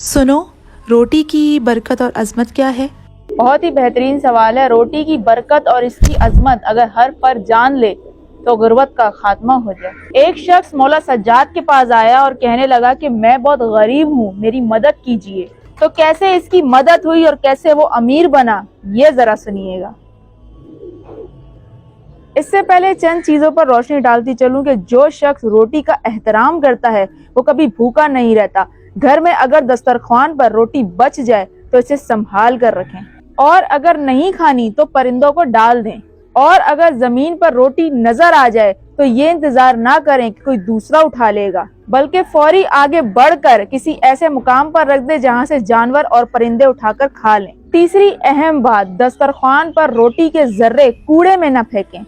सुनो, रोटी की बरकत और अजमत क्या है? बहुत ही बेहतरीन सवाल है। रोटी की बरकत और इसकी अजमत अगर हर फर्द जान ले तो गुर्बत का खात्मा हो जाए। एक शख्स मौला सज्जाद के पास आया और कहने लगा कि मैं बहुत गरीब हूँ, मेरी मदद कीजिए। तो कैसे इसकी मदद हुई और कैसे वो अमीर बना, ये जरा सुनिएगा। इससे पहले चंद चीजों पर रोशनी डालती चलूं कि जो शख्स रोटी का एहतराम करता है वो कभी भूखा नहीं रहता। घर में अगर दस्तरख्वान पर रोटी बच जाए तो इसे संभाल कर रखें, और अगर नहीं खानी तो परिंदों को डाल दें। और अगर जमीन पर रोटी नजर आ जाए तो ये इंतजार ना करें कि कोई दूसरा उठा लेगा, बल्कि फौरी आगे बढ़कर किसी ऐसे मुकाम पर रख दे जहाँ से जानवर और परिंदे उठाकर खा लें। तीसरी अहम बात, दस्तरख्वान पर रोटी के जर्रे कूड़े में न फेंकें,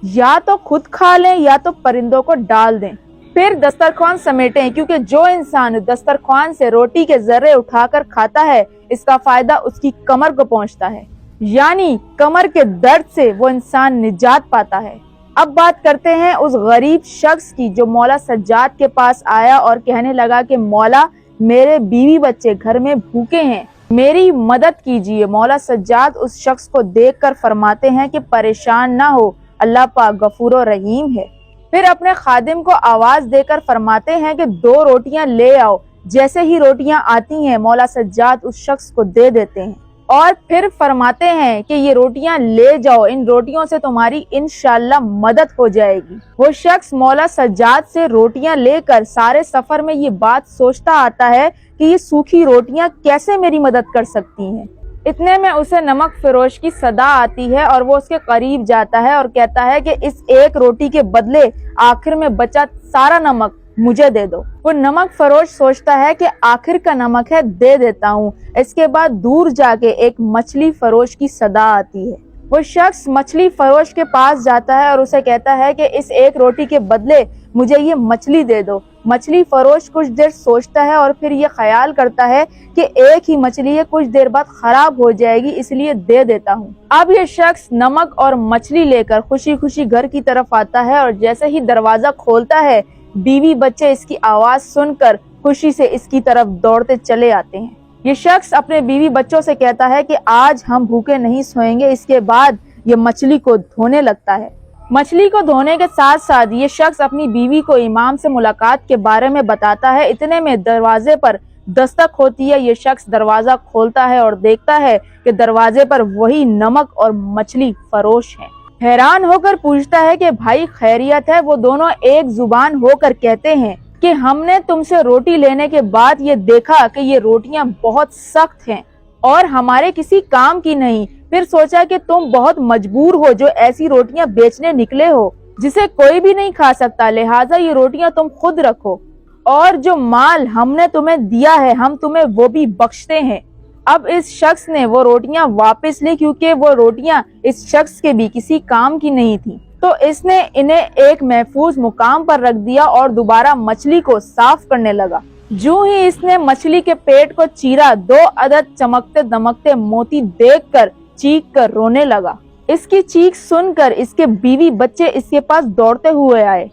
या तो खुद खा लें या तो परिंदों को डाल दें। फिर दस्तरख्वान समेटें, क्योंकि जो इंसान दस्तरख्वान से रोटी के जर्रे उठाकर खाता है इसका फायदा उसकी कमर को पहुंचता है, यानी कमर के दर्द से वो इंसान निजात पाता है। अब बात करते हैं उस गरीब शख्स की जो मौला सज्जाद के पास आया और कहने लगा कि मौला, मेरे बीवी बच्चे घर में भूखे हैं, मेरी मदद कीजिए। मौला सज्जाद उस शख्स को देखकर फरमाते हैं कि परेशान ना हो, अल्लाह पाक गफूर और रहीम है। फिर अपने खादिम को आवाज देकर फरमाते हैं कि 2 रोटियां ले आओ। जैसे ही रोटियां आती हैं मौला सज्जाद उस शख्स को दे देते हैं और फिर फरमाते हैं कि ये रोटियां ले जाओ, इन रोटियों से तुम्हारी इंशाअल्लाह मदद हो जाएगी। वो शख्स मौला सज्जाद से रोटियां लेकर सारे सफर में ये बात सोचता आता है कि ये सूखी रोटियां कैसे मेरी मदद कर सकती हैं। इतने में उसे नमक फरोश की सदा आती है और वो उसके करीब जाता है और कहता है कि इस एक रोटी के बदले आखिर में बचा सारा नमक मुझे दे दो। वो नमक फरोश सोचता है कि आखिर का नमक है, दे देता हूँ। इसके बाद दूर जाके एक मछली फरोश की सदा आती है। वो शख्स मछली फरोश के पास जाता है और उसे कहता है कि इस एक रोटी के बदले मुझे ये मछली दे दो। मछली फरोश कुछ देर सोचता है और फिर ये ख्याल करता है कि एक ही मछली है, कुछ देर बाद खराब हो जाएगी, इसलिए दे देता हूँ। अब ये शख्स नमक और मछली लेकर खुशी खुशी घर की तरफ आता है और जैसे ही दरवाजा खोलता है बीवी बच्चे इसकी आवाज सुनकर खुशी से इसकी तरफ दौड़ते चले आते हैं। ये शख्स अपने बीवी बच्चों से कहता है कि आज हम भूखे नहीं सोएंगे। इसके बाद ये मछली को धोने लगता है। मछली को धोने के साथ साथ ये शख्स अपनी बीवी को इमाम से मुलाकात के बारे में बताता है। इतने में दरवाजे पर दस्तक होती है। ये शख्स दरवाजा खोलता है और देखता है कि दरवाजे पर वही नमक और मछली फरोश है। हैरान होकर पूछता है कि भाई खैरियत है? वो दोनों एक जुबान होकर कहते हैं कि हमने तुमसे रोटी लेने के बाद ये देखा कि ये रोटियां बहुत सख्त हैं और हमारे किसी काम की नहीं। फिर सोचा कि तुम बहुत मजबूर हो जो ऐसी रोटियां बेचने निकले हो जिसे कोई भी नहीं खा सकता, लिहाजा ये रोटियां तुम खुद रखो और जो माल हमने तुम्हें दिया है हम तुम्हें वो भी बख्शते हैं। अब इस शख्स ने वो रोटियां वापस ली, क्योंकि वो रोटियां इस शख्स के भी किसी काम की नहीं थी। तो इसने इन्हें एक महफूज मुकाम पर रख दिया और दोबारा मछली को साफ करने लगा। जो ही इसने मछली के पेट को चीरा, 2 अदद चमकते दमकते मोती देखकर चीख कर रोने लगा। इसकी चीख सुनकर इसके बीवी बच्चे इसके पास दौड़ते हुए आए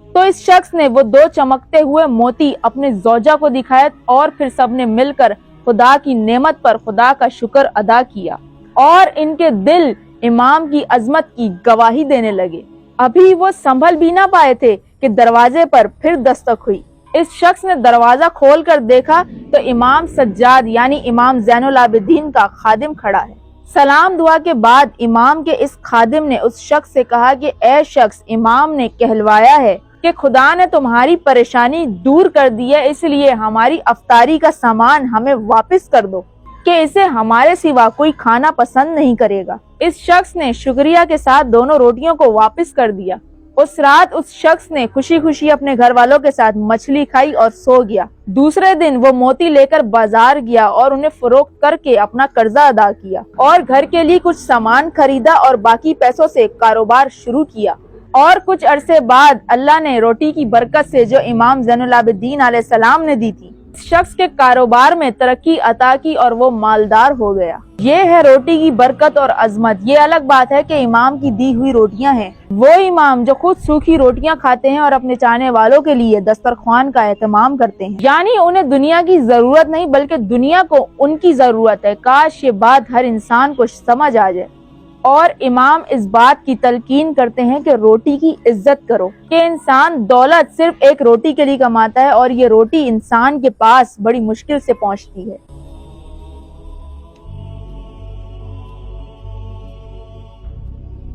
तो इस शख्स ने वो 2 चमकते हुए मोती अपने जोजा को दिखाए और फिर सबने मिलकर खुदा की नेमत पर खुदा का शुक्र अदा किया और इनके दिल इमाम की अजमत की गवाही देने लगे। अभी वो संभल भी ना पाए थे कि दरवाजे पर फिर दस्तक हुई। इस शख्स ने दरवाजा खोल कर देखा तो इमाम सज्जाद यानी इमाम ज़ैनुल आबिदीन का खादिम खड़ा है। सलाम दुआ के बाद इमाम के इस खादिम ने उस शख्स से कहा कि ए शख्स, इमाम ने कहलवाया है कि खुदा ने तुम्हारी परेशानी दूर कर दी है, इसलिए हमारी अफ्तारी का सामान हमें वापस कर दो कि इसे हमारे सिवा कोई खाना पसंद नहीं करेगा। इस शख्स ने शुक्रिया के साथ दोनों रोटियों को वापस कर दिया। उस रात उस शख्स ने खुशी खुशी अपने घर वालों के साथ मछली खाई और सो गया। दूसरे दिन वो मोती लेकर बाजार गया और उन्हें फरोख्त करके अपना कर्जा अदा किया और घर के लिए कुछ सामान खरीदा और बाकी पैसों से कारोबार शुरू किया। और कुछ अरसे बाद अल्लाह ने रोटी की बरकत से जो इमाम ज़ैनुल आबिदीन अलैहिस्सलाम ने दी थी शख्स के कारोबार में तरक्की अता की और वो मालदार हो गया। ये है रोटी की बरकत और अजमत। ये अलग बात है कि इमाम की दी हुई रोटियां हैं। वो इमाम जो खुद सूखी रोटियां खाते हैं और अपने चाहने वालों के लिए दस्तरख्वान का एहतमाम करते हैं, यानी उन्हें दुनिया की जरूरत नहीं बल्कि दुनिया को उनकी जरूरत है। काश ये बात हर इंसान को समझ आ जाए। और इमाम इस बात की तलकीन करते हैं कि रोटी की इज्जत करो, कि इंसान दौलत सिर्फ एक रोटी के लिए कमाता है और ये रोटी इंसान के पास बड़ी मुश्किल से पहुंचती है।